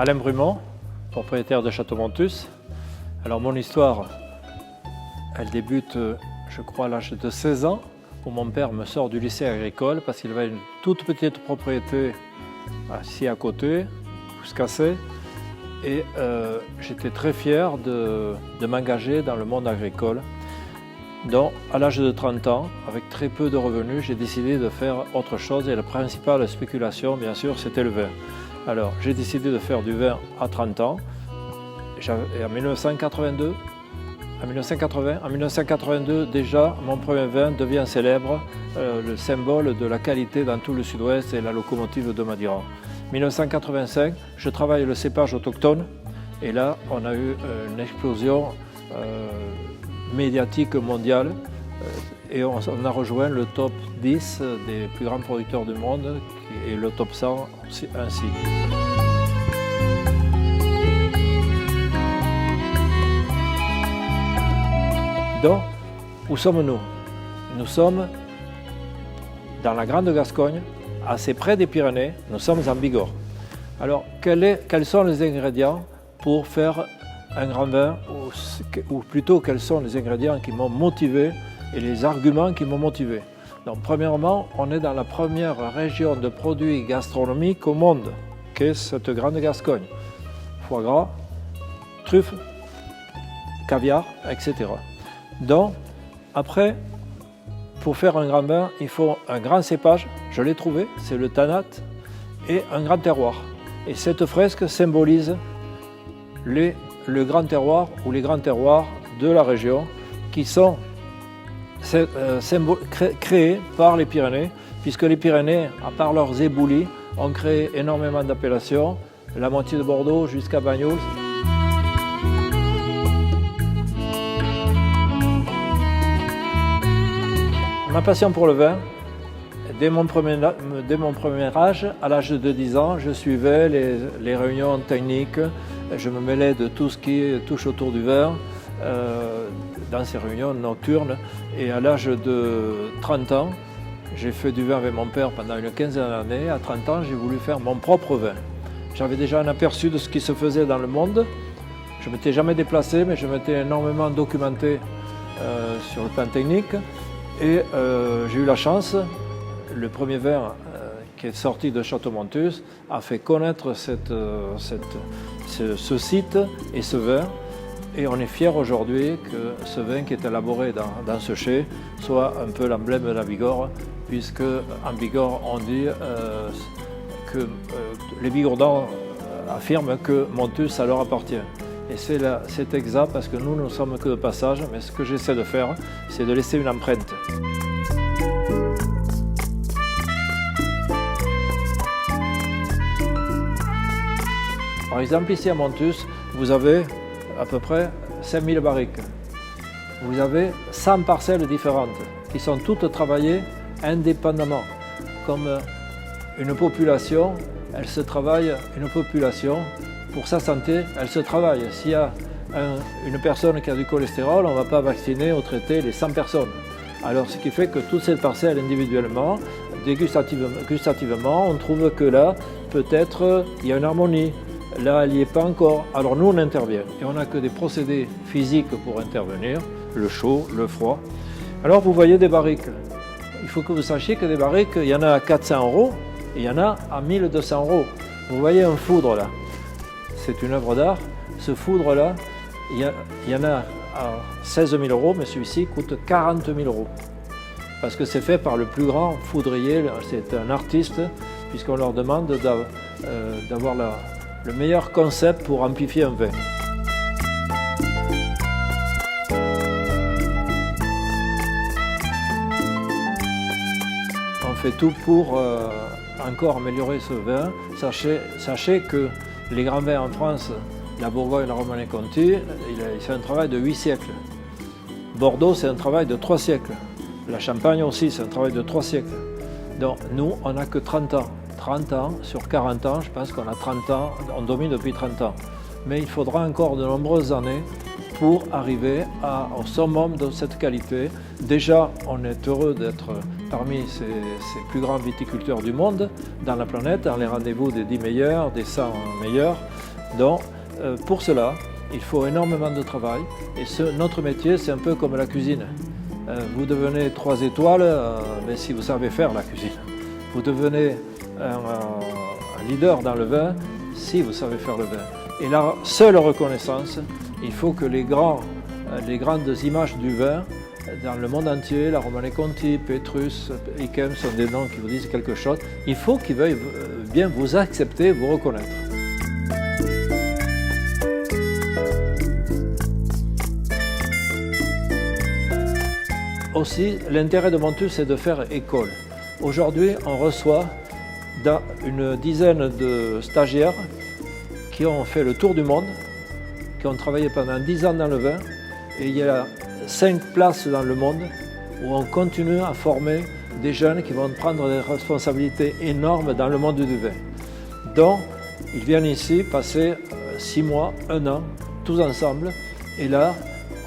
Alain Brumont, propriétaire de Château Montus. Alors mon histoire, elle débute, je crois, à l'âge de 16 ans, où mon père me sort du lycée agricole parce qu'il avait une toute petite propriété ici à côté, Pouscassé. Et j'étais très fier de m'engager dans le monde agricole. Donc, à l'âge de 30 ans, avec très peu de revenus, j'ai décidé de faire autre chose. Et la principale spéculation, bien sûr, c'était le vin. Alors, j'ai décidé de faire du vin à 30 ans. Et en 1982, déjà, mon premier vin devient célèbre, le symbole de la qualité dans tout le sud-ouest et la locomotive de Madiran. 1985, je travaille le cépage autochtone et là, on a eu une explosion médiatique mondiale et on a rejoint le top 10 des plus grands producteurs du monde et le top 100 ainsi. Donc, où sommes-nous? Nous sommes dans la Grande Gascogne, assez près des Pyrénées, nous sommes en Bigorre. Alors, quels sont les ingrédients pour faire un grand vin, ou plutôt quels sont les ingrédients qui m'ont motivé et les arguments qui m'ont motivé? Donc, premièrement, on est dans la première région de produits gastronomiques au monde, qu'est cette Grande Gascogne. Foie gras, truffes, caviar, etc. Donc, après, pour faire un grand vin, il faut un grand cépage, je l'ai trouvé, c'est le Tanat, et un grand terroir. Et cette fresque symbolise le grand terroir ou les grands terroirs de la région qui sont créés par les Pyrénées, puisque les Pyrénées, à part leurs éboulis, ont créé énormément d'appellations, la moitié de Bordeaux jusqu'à Bagnols. Ma passion pour le vin, dès mon premier âge, à l'âge de 10 ans, je suivais les réunions techniques, je me mêlais de tout ce qui touche autour du vin, dans ces réunions nocturnes. Et à l'âge de 30 ans, j'ai fait du vin avec mon père pendant une quinzaine d'années. À 30 ans, j'ai voulu faire mon propre vin. J'avais déjà un aperçu de ce qui se faisait dans le monde. Je ne m'étais jamais déplacé, mais je m'étais énormément documenté sur le plan technique. Et j'ai eu la chance, le premier vin qui est sorti de Château Montus a fait connaître ce site et ce vin. Et on est fiers aujourd'hui que ce vin qui est élaboré dans ce chai soit un peu l'emblème de la Bigorre, puisque en Bigorre on dit que les Bigorredans affirment que Montus ça leur appartient. Et c'est exact parce que nous ne sommes que de passage, mais ce que j'essaie de faire, c'est de laisser une empreinte. Par exemple, ici à Montus, vous avez à peu près 5000 barriques. Vous avez 100 parcelles différentes qui sont toutes travaillées indépendamment. Comme une population, elle se travaille, une population, pour sa santé, elle se travaille. S'il y a une personne qui a du cholestérol, on ne va pas vacciner ou traiter les 100 personnes. Alors ce qui fait que toutes ces parcelles individuellement, gustativement, on trouve que là, peut-être, il y a une harmonie. Là, elle n'y est pas encore. Alors nous, on intervient. Et on n'a que des procédés physiques pour intervenir, le chaud, le froid. Alors vous voyez des barriques. Il faut que vous sachiez que des barriques, il y en a à 400 € et il y en a à 1200 €. Vous voyez un foudre là. C'est une œuvre d'art. Ce foudre-là, il y en a à 16 000 €, mais celui-ci coûte 40 000 €. Parce que c'est fait par le plus grand foudrier, c'est un artiste, puisqu'on leur demande d'avoir le meilleur concept pour amplifier un vin. On fait tout pour encore améliorer ce vin. Sachez que les grands vins en France, la Bourgogne, la Romanée-Conti, c'est un travail de 8 siècles. Bordeaux, c'est un travail de 3 siècles. La Champagne aussi, c'est un travail de 3 siècles. Donc nous, on n'a que 30 ans. 30 ans sur 40 ans, je pense qu'on a 30 ans, on domine depuis 30 ans. Mais il faudra encore de nombreuses années pour arriver au summum de cette qualité. Déjà, on est heureux d'être parmi ces plus grands viticulteurs du monde dans la planète, dans les rendez-vous des 10 meilleurs, des 100 meilleurs. Donc, pour cela, il faut énormément de travail. Et notre métier, c'est un peu comme la cuisine. Vous devenez 3 étoiles, mais si vous savez faire la cuisine. Vous devenez un leader dans le vin, si vous savez faire le vin. Et la seule reconnaissance, il faut que les grandes images du vin, dans le monde entier, la Romanée Conti, Petrus, Yquem sont des noms qui vous disent quelque chose. Il faut qu'ils veuillent bien vous accepter, vous reconnaître. Aussi, l'intérêt de Montus, c'est de faire école. Aujourd'hui, on reçoit une dizaine de stagiaires qui ont fait le tour du monde, qui ont travaillé pendant 10 ans dans le vin. Et il y a 5 places dans le monde où on continue à former des jeunes qui vont prendre des responsabilités énormes dans le monde du vin. Donc, ils viennent ici passer 6 mois, 1 an, tous ensemble. Et là,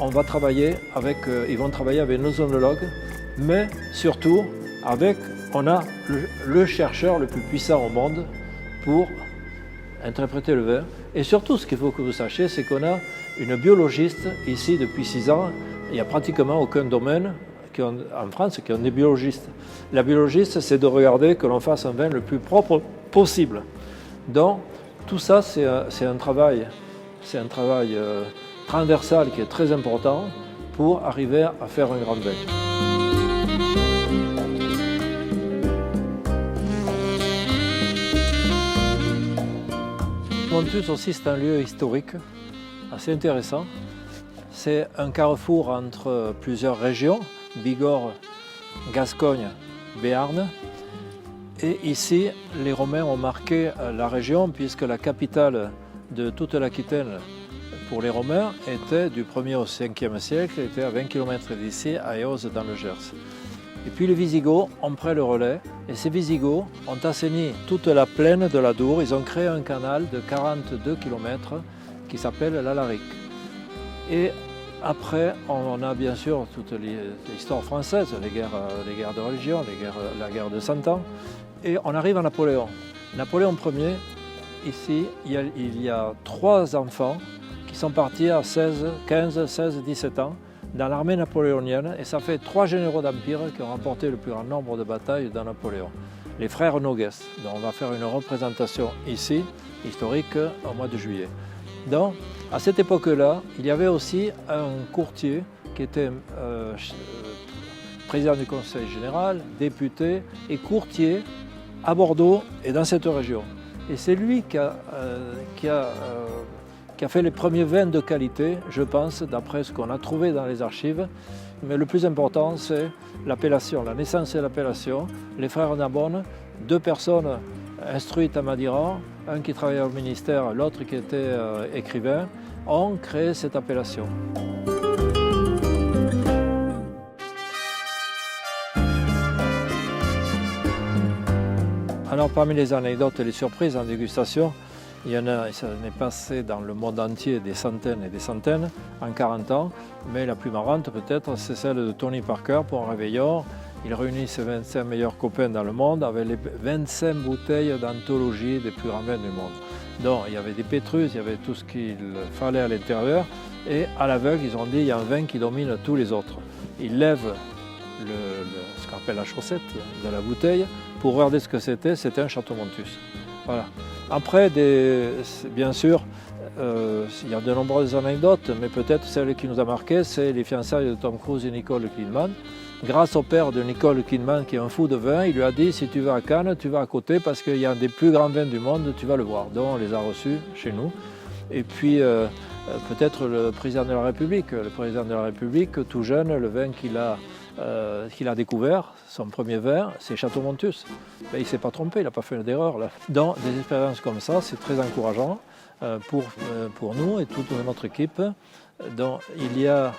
ils vont travailler avec nos œnologues, mais surtout, on a le chercheur le plus puissant au monde pour interpréter le vin. Et surtout, ce qu'il faut que vous sachiez, c'est qu'on a une biologiste ici depuis 6 ans. Il n'y a pratiquement aucun domaine en France qui ont des biologistes. La biologiste, c'est de regarder que l'on fasse un vin le plus propre possible. Donc, tout ça, c'est un travail transversal qui est très important pour arriver à faire un grand vin. Montus aussi, c'est un lieu historique assez intéressant. C'est un carrefour entre plusieurs régions, Bigorre, Gascogne, Béarn. Et ici, les Romains ont marqué la région puisque la capitale de toute l'Aquitaine pour les Romains était du 1er au 5e siècle, était à 20 km d'ici, à Eauze dans le Gers. Et puis les Visigoths ont pris le relais et ces Visigoths ont assaini toute la plaine de l'Adour. Ils ont créé un canal de 42 km qui s'appelle l'Alaric. Et après, on a bien sûr toute l'histoire française, les guerres de religion, la guerre de 100 ans. Et on arrive à Napoléon. Napoléon Ier, ici, il y a 3 enfants qui sont partis à 15, 16, 17 ans dans l'armée napoléonienne. Et ça fait 3 généraux d'Empire qui ont remporté le plus grand nombre de batailles dans Napoléon. Les frères Noguès. Donc on va faire une représentation ici, historique, au mois de juillet. Donc, à cette époque-là, il y avait aussi un courtier qui était président du Conseil général, député et courtier à Bordeaux et dans cette région. Et c'est lui qui a fait les premiers vins de qualité, je pense, d'après ce qu'on a trouvé dans les archives. Mais le plus important, c'est l'appellation, la naissance et l'appellation. Les frères Narbonne, 2 personnes instruites à Madiran, un qui travaillait au ministère, l'autre qui était écrivain, ont créé cette appellation. Alors parmi les anecdotes et les surprises en dégustation, il y en a, ça n'est passé dans le monde entier des centaines et des centaines en 40 ans, mais la plus marrante peut-être, c'est celle de Tony Parker pour un réveillon. Il réunit ses 25 meilleurs copains dans le monde avec les 25 bouteilles d'anthologie des plus grands vins du monde. Donc il y avait des Pétrus, il y avait tout ce qu'il fallait à l'intérieur, et à l'aveugle, ils ont dit il y a un vin qui domine tous les autres. Ils lèvent ce qu'on appelle la chaussette de la bouteille pour regarder ce que c'était un Château Montus. Voilà. Après, bien sûr, il y a de nombreuses anecdotes, mais peut-être celle qui nous a marqué, c'est les fiançailles de Tom Cruise et Nicole Kidman. Grâce au père de Nicole Kidman, qui est un fou de vin, il lui a dit si tu vas à Cannes, tu vas à côté parce qu'il y a un des plus grands vins du monde, tu vas le voir. Donc on les a reçus chez nous. Et puis peut-être le président de la République. Le président de la République, tout jeune, le vin qu'il a découvert, son premier vin, c'est Château Montus. Ben, il ne s'est pas trompé, il n'a pas fait d'erreur. Donc des expériences comme ça, c'est très encourageant pour nous et toute notre équipe. Donc, il y a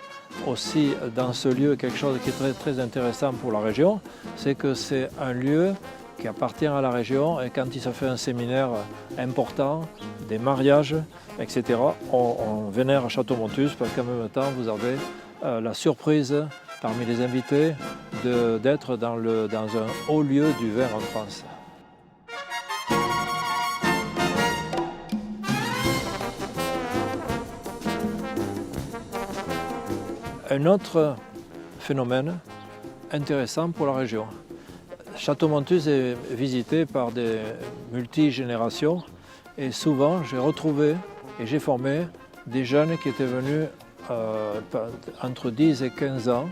aussi dans ce lieu quelque chose qui est très, très intéressant pour la région, c'est que c'est un lieu qui appartient à la région et quand il se fait un séminaire important, des mariages, etc., on vénère Château Montus parce qu'en même temps, vous avez la surprise parmi les invités d'être dans un haut lieu du vin en France. Un autre phénomène intéressant pour la région. Château-Montuse est visité par des multigénérations et souvent j'ai retrouvé et j'ai formé des jeunes qui étaient venus entre 10 et 15 ans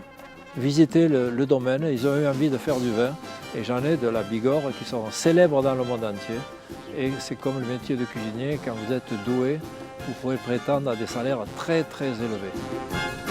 visiter le domaine. Ils ont eu envie de faire du vin et j'en ai de la Bigorre qui sont célèbres dans le monde entier. Et c'est comme le métier de cuisinier, quand vous êtes doué, vous pourrez prétendre à des salaires très très élevés.